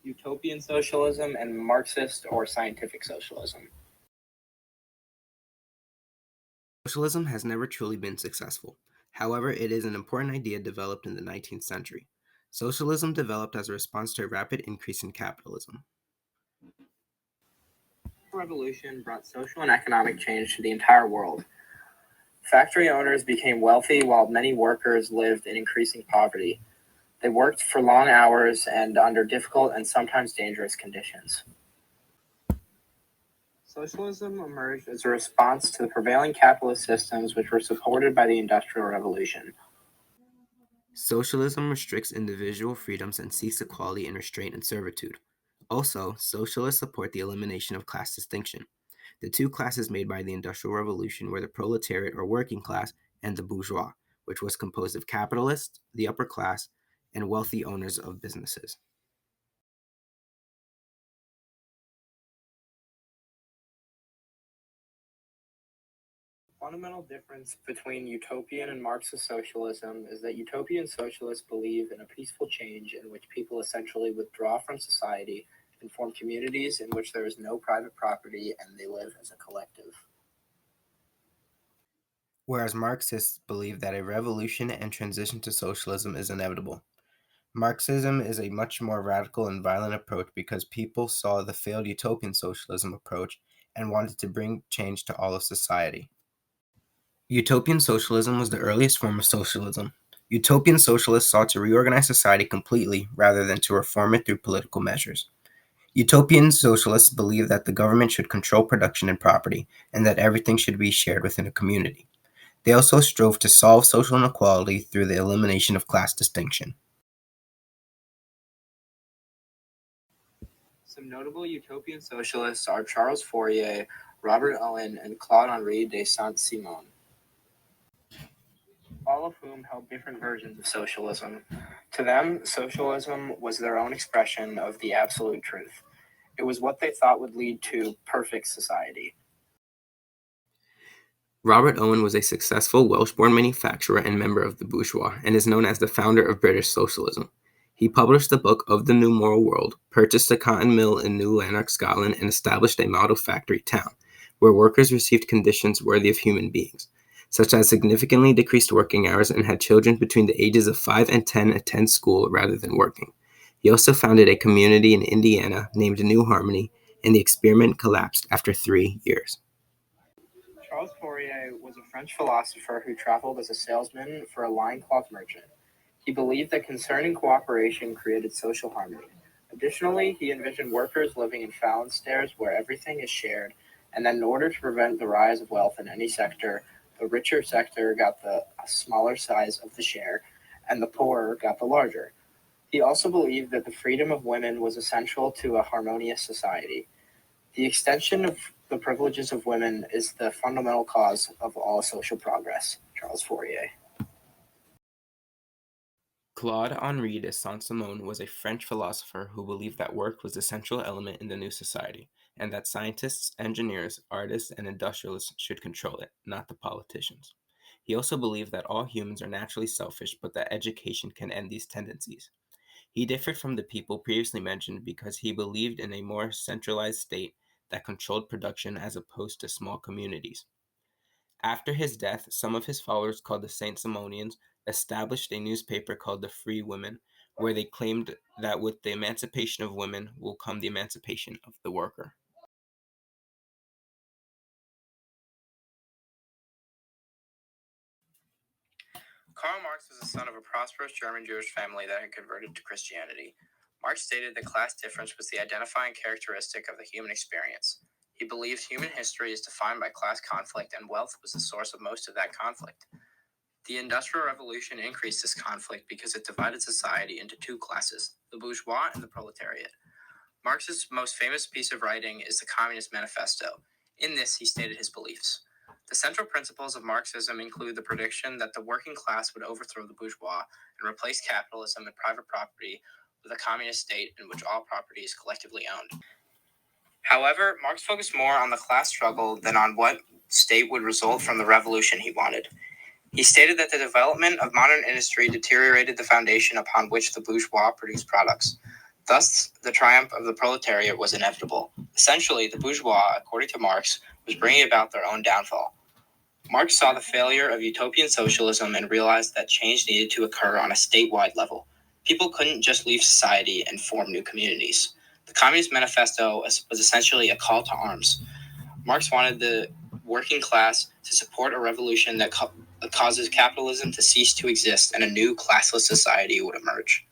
Utopian socialism, and Marxist or scientific socialism. Socialism has never truly been successful. However, it is an important idea developed in the 19th century. Socialism developed as a response to a rapid increase in capitalism. The revolution brought social and economic change to the entire world. Factory owners became wealthy while many workers lived in increasing poverty. They worked for long hours and under difficult and sometimes dangerous conditions. Socialism emerged as a response to the prevailing capitalist systems which were supported by the Industrial Revolution. Socialism restricts individual freedoms and seeks equality in restraint and servitude. Also, socialists support the elimination of class distinction. The two classes made by the Industrial Revolution were the proletariat or working class and the bourgeois, which was composed of capitalists, the upper class, and wealthy owners of businesses. The fundamental difference between utopian and Marxist socialism is that utopian socialists believe in a peaceful change in which people essentially withdraw from society and form communities in which there is no private property and they live as a collective. Whereas Marxists believe that a revolution and transition to socialism is inevitable. Marxism is a much more radical and violent approach because people saw the failed utopian socialism approach and wanted to bring change to all of society. Utopian socialism was the earliest form of socialism. Utopian socialists sought to reorganize society completely rather than to reform it through political measures. Utopian socialists believed that the government should control production and property, and that everything should be shared within a community. They also strove to solve social inequality through the elimination of class distinction. Some notable utopian socialists are Charles Fourier, Robert Owen, and Claude-Henri de Saint-Simon, all of whom held different versions of socialism. To them, socialism was their own expression of the absolute truth. It was what they thought would lead to perfect society. Robert Owen was a successful Welsh-born manufacturer and member of the bourgeois, and is known as the founder of British socialism. He published the book Of the New Moral World, purchased a cotton mill in New Lanark, Scotland, and established a model factory town, where workers received conditions worthy of human beings, such as significantly decreased working hours and had children between the ages of 5 and 10 attend school rather than working. He also founded a community in Indiana named New Harmony, and the experiment collapsed after 3 years. Charles Fourier was a French philosopher who traveled as a salesman for a loincloth merchant. He believed that concern and cooperation created social harmony. Additionally, he envisioned workers living in phalansteres where everything is shared, and that in order to prevent the rise of wealth in any sector, the richer sector got the smaller size of the share, and the poorer got the larger. He also believed that the freedom of women was essential to a harmonious society. The extension of the privileges of women is the fundamental cause of all social progress. Charles Fourier. Claude-Henri de Saint-Simon was a French philosopher who believed that work was the central element in the new society, and that scientists, engineers, artists, and industrialists should control it, not the politicians. He also believed that all humans are naturally selfish, but that education can end these tendencies. He differed from the people previously mentioned because he believed in a more centralized state that controlled production as opposed to small communities. After his death, some of his followers, called the Saint-Simonians, established a newspaper called the Free Women, where they claimed that with the emancipation of women will come the emancipation of the worker. Karl Marx was the son of a prosperous German Jewish family that had converted to Christianity. Marx stated that class difference was the identifying characteristic of the human experience. He believed human history is defined by class conflict, and wealth was the source of most of that conflict. The Industrial Revolution increased this conflict because it divided society into two classes, the bourgeois and the proletariat. Marx's most famous piece of writing is the Communist Manifesto. In this, he stated his beliefs. The central principles of Marxism include the prediction that the working class would overthrow the bourgeois and replace capitalism and private property with a communist state in which all property is collectively owned. However, Marx focused more on the class struggle than on what state would result from the revolution he wanted. He stated that the development of modern industry deteriorated the foundation upon which the bourgeois produced products. Thus, the triumph of the proletariat was inevitable. Essentially, the bourgeois, according to Marx, was bringing about their own downfall. Marx saw the failure of utopian socialism and realized that change needed to occur on a statewide level. People couldn't just leave society and form new communities. The Communist Manifesto was essentially a call to arms. Marx wanted the working class to support a revolution that causes capitalism to cease to exist and a new classless society would emerge.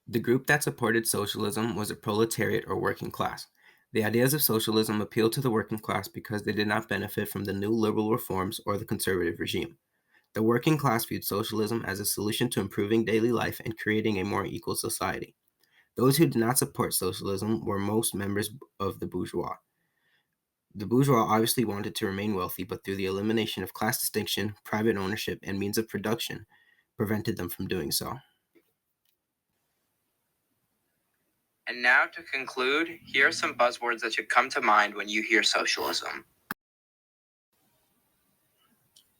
The group that supported socialism was the proletariat or working class. The ideas of socialism appealed to the working class because they did not benefit from the new liberal reforms or the conservative regime. The working class viewed socialism as a solution to improving daily life and creating a more equal society. Those who did not support socialism were most members of the bourgeois. The bourgeois obviously wanted to remain wealthy, but through the elimination of class distinction, private ownership, and means of production, prevented them from doing so. And now to conclude, here are some buzzwords that should come to mind when you hear socialism.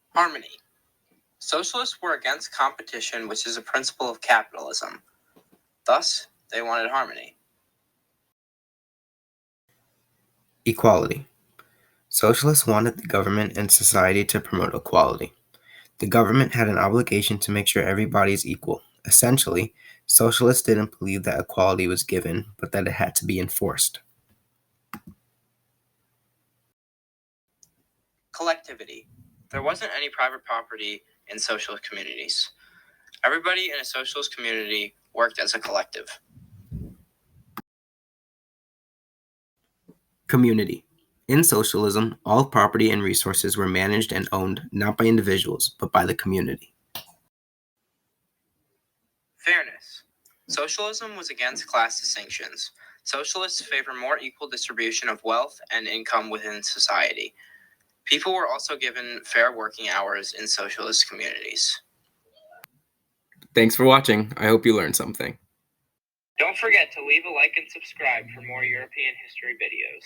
Harmony. Socialists were against competition, which is a principle of capitalism. Thus, they wanted harmony. Equality. Socialists wanted the government and society to promote equality. The government had an obligation to make sure everybody is equal. Essentially, socialists didn't believe that equality was given, but that it had to be enforced. Collectivity. There wasn't any private property in socialist communities. Everybody in a socialist community worked as a collective. Community. In socialism, all property and resources were managed and owned not by individuals, but by the community. Fairness. Socialism was against class distinctions. Socialists favor more equal distribution of wealth and income within society. People were also given fair working hours in socialist communities. Thanks for watching. I hope you learned something. Don't forget to leave a like and subscribe for more European history videos.